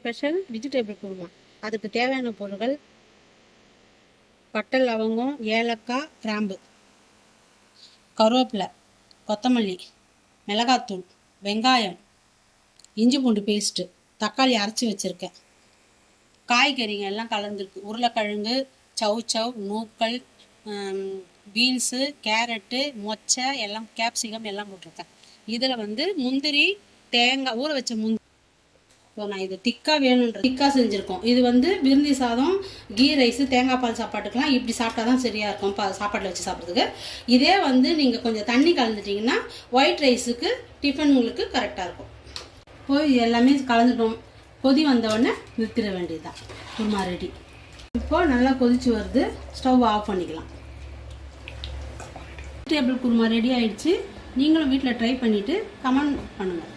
Special vegetable kurma. அதுக்கு தேவையான பொருட்கள்: பட்டை, லவங்கம், ஏலக்காய், கிராம்பு, கருவேப்பிலை, கொத்தமல்லி, மிளகாத்தூள், வெங்காயம், இஞ்சி பூண்டு பேஸ்ட்டு, தக்காளி அரைச்சி வச்சுருக்கேன். காய்கறிங்க எல்லாம் கலந்துருக்கு. உருளைக்கிழங்கு, சவுச்சவ், நூக்கல், பீன்ஸு, கேரட்டு, மொச்சை எல்லாம், கேப்சிகம் எல்லாம் போட்டிருக்கேன். இதில் முந்திரி, தேங்காய், ஊற வச்ச முந்திரி. இப்போ நான் இது திக்காக வேணுன்ற திக்காக செஞ்சுருக்கோம். இது விருந்தி சாதம், கீ ரைஸு, தேங்காய் பால் சாப்பாட்டுக்கெலாம் இப்படி சாப்பிட்டா தான் சரியாக இருக்கும். சாப்பாட்டில் வச்சு சாப்பிட்றதுக்கு. இதே நீங்கள் கொஞ்சம் தண்ணி கலந்துட்டிங்கன்னா ஒயிட் ரைஸுக்கு டிஃபன் உங்களுக்கு கரெக்டாக இருக்கும். இப்போ இது எல்லாமே கலந்துட்டோம். கொதி வந்தவுடனே நிறுத்திட வேண்டியதுதான். குருமா ரெடி. இப்போது நல்லா கொதிச்சு வருது. ஸ்டவ் ஆஃப் பண்ணிக்கலாம். வெஜிடபிள் குருமா ரெடி ஆகிடுச்சு. நீங்களும் வீட்டில் ட்ரை பண்ணிவிட்டு கமெண்ட் பண்ணுங்கள்.